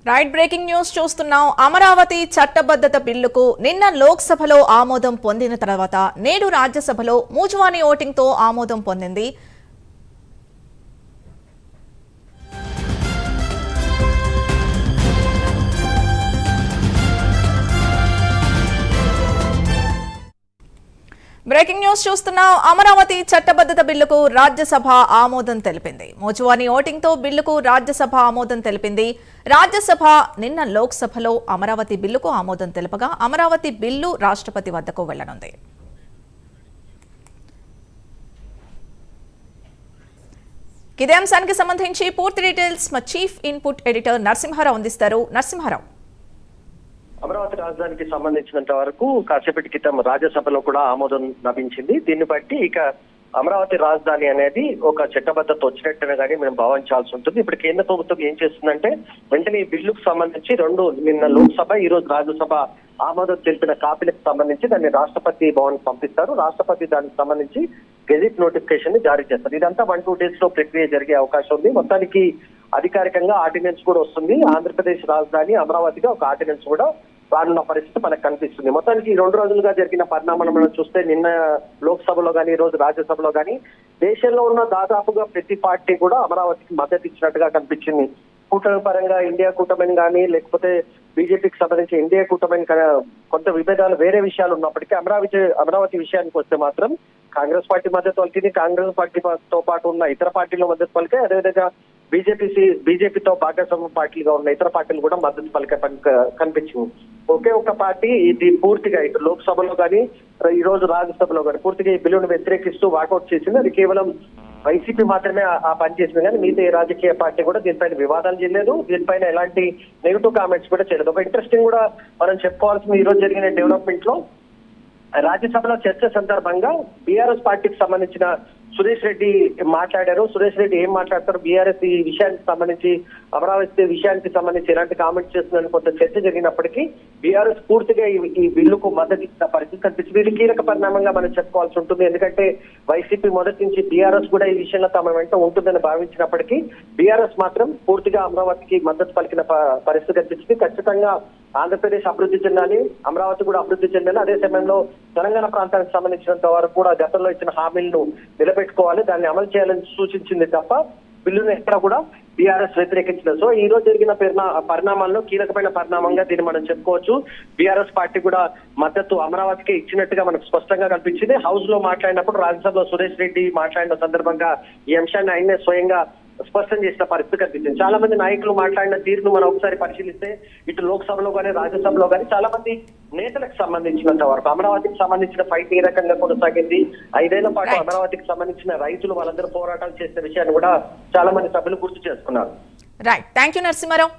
Right breaking news చూస్తున్నాం. అమరావతి చట్టబద్ధత బిల్లుకు నిన్న లోక్సభలో ఆమోదం పొందిన తర్వాత నేడు రాజ్యసభలో మూజువానీ ఓటింగ్తో ఆమోదం పొందింది. బ్రేకింగ్ న్యూస్ చూస్తున్నాం. అమరావతి చట్టబద్ధత బిల్లుకు రాజ్యసభ ఆమోదం తెలిపింది. మూజువానీ ఓటింగ్తో బిల్లుకు రాజ్యసభ ఆమోదం తెలిపింది. రాజ్యసభ నిన్న లోక్సభలో అమరావతి బిల్లుకు ఆమోదం తెలుపగా అమరావతి బిల్లు రాష్ట్రపతి వద్దకు వెళ్లనుంది. ఇదే అంశానికి సంబంధించి పూర్తి డీటెయిల్స్ మా చీఫ్ ఇన్పుట్ ఎడిటర్ నరసింహారావు అందిస్తారు. నరసింహారావు, అమరావతి రాజధానికి సంబంధించినంత వరకు కాసేపటి క్రితం రాజ్యసభలో కూడా ఆమోదం లభించింది. దీన్ని బట్టి ఇక అమరావతి రాజధాని అనేది ఒక చట్టబద్ధత వచ్చినట్టునే కానీ మనం భావించాల్సి ఉంటుంది. ఇప్పుడు కేంద్ర ప్రభుత్వం ఏం చేస్తుందంటే వెంటనే ఈ బిల్లుకు సంబంధించి నిన్న లోక్సభ ఈ రోజు రాజ్యసభ ఆమోదం తెలిపిన కాపీలకు సంబంధించి దాన్ని రాష్ట్రపతి భవన్ పంపిస్తారు. రాష్ట్రపతి దానికి సంబంధించి గెజిట్ నోటిఫికేషన్ ని జారీ చేస్తారు. ఇదంతా 1-2 days లో ప్రక్రియ జరిగే అవకాశం ఉంది. మొత్తానికి అధికారికంగా ఆర్డినెన్స్ కూడా వస్తుంది. ఆంధ్రప్రదేశ్ రాజధాని అమరావతిగా ఒక ఆర్డినెన్స్ కూడా రానున్న పరిస్థితి మనకు కనిపిస్తుంది. మొత్తానికి ఈ 2 రోజులుగా జరిగిన పరిణామాలను మనం చూస్తే నిన్న లోక్సభలో కానీ ఈ రోజు రాజ్యసభలో కానీ దేశంలో ఉన్న దాదాపుగా ప్రతి పార్టీ కూడా అమరావతికి మద్దతు ఇచ్చినట్టుగా కనిపించింది. కూటమి పరంగా ఇండియా కూటమిని కానీ లేకపోతే బీజేపీకి సంబంధించి ఇండియా కూటమిని కొంత విభేదాలు వేరే విషయాలు ఉన్నప్పటికీ అమరావతి విషయానికి వస్తే మాత్రం కాంగ్రెస్ పార్టీ మద్దతు పలికింది. కాంగ్రెస్ పార్టీతో పాటు ఉన్న ఇతర పార్టీల మద్దతు పలికే, అదేవిధంగా బీజేపీతో భాగస్వామ్య పార్టీలుగా ఉన్న ఇతర పార్టీలు కూడా మద్దతు పలికే కనిపించింది. ఒకే ఒక పార్టీ ఇది పూర్తిగా ఇటు లోక్సభలో కానీ ఈ రోజు రాజ్యసభలో కానీ పూర్తిగా ఈ బిల్లును వ్యతిరేకిస్తూ వాకౌట్ చేసింది. అది కేవలం వైసీపీ మాత్రమే ఆ పని చేసింది కానీ మిగతా ఏ రాజకీయ పార్టీ కూడా దీనిపైన వివాదాలు చేయలేదు, దీనిపైన ఎలాంటి నెగిటివ్ కామెంట్స్ కూడా చేయలేదు. ఒక ఇంట్రెస్టింగ్ కూడా మనం చెప్పుకోవాల్సింది, ఈ రోజు జరిగిన డెవలప్మెంట్ లో రాజ్యసభలో చర్చ సందర్భంగా బీఆర్ఎస్ పార్టీకి సంబంధించిన సురేష్ రెడ్డి మాట్లాడారు. సురేష్ రెడ్డి ఏం మాట్లాడతారు, బీఆర్ఎస్ ఈ విషయానికి సంబంధించి అమరావతి విషయానికి సంబంధించి ఎలాంటి కామెంట్స్ చేస్తుందని కొంత చర్చ జరిగినప్పటికీ బీఆర్ఎస్ పూర్తిగా ఈ బిల్లుకు మద్దతు ఇచ్చిన పరిస్థితి కనిపిస్తుంది. ఇది కీలక పరిణామంగా మనం చెప్పుకోవాల్సి ఉంటుంది. ఎందుకంటే వైసీపీ మొదటి నుంచి బీఆర్ఎస్ కూడా ఈ విషయంలో తమ వెంట ఉంటుందని భావించినప్పటికీ బీఆర్ఎస్ మాత్రం పూర్తిగా అమరావతికి మద్దతు పలికిన పరిస్థితి కనిపించింది. ఖచ్చితంగా ఆంధ్రప్రదేశ్ అభివృద్ధి చెందాలి, అమరావతి కూడా అభివృద్ధి చెందాలి. అదే సమయంలో తెలంగాణ ప్రాంతానికి సంబంధించినంత వరకు కూడా గతంలో ఇచ్చిన హామీలను నిలబెట్టుకోవాలి, దాన్ని అమలు చేయాలని సూచించింది తప్ప బిల్లును ఎక్కడ కూడా బీఆర్ఎస్ వ్యతిరేకించలేదు. సో ఈ రోజు జరిగిన పరిణామాల్లో కీలకమైన పరిణామంగా దీన్ని మనం చెప్పుకోవచ్చు. బీఆర్ఎస్ పార్టీ కూడా మద్దతు అమరావతికి ఇచ్చినట్టుగా మనకు స్పష్టంగా కనిపించింది. హౌస్ లో మాట్లాడినప్పుడు రాజ్యసభలో సురేష్ రెడ్డి మాట్లాడిన సందర్భంగా ఈ అంశాన్ని ఆయనే స్వయంగా స్పష్టం చేసిన పరిస్థితి కనిపించింది. చాలా మంది నాయకులు మాట్లాడిన తీరును మనం ఒకసారి పరిశీలిస్తే ఇటు లోక్సభలో కానీ రాజ్యసభలో కానీ చాలా మంది నేతలకు సంబంధించినంత వరకు అమరావతికి సంబంధించిన ఫైట్ ఏ రకంగా కొనసాగింది, 5 ఏళ్ల పాటు అమరావతికి సంబంధించిన రైతులు వాళ్ళందరూ పోరాటాలు చేసిన విషయాన్ని కూడా చాలా మంది సభ్యులు గుర్తు చేసుకున్నారు. Right, thank you Narasimha Rao.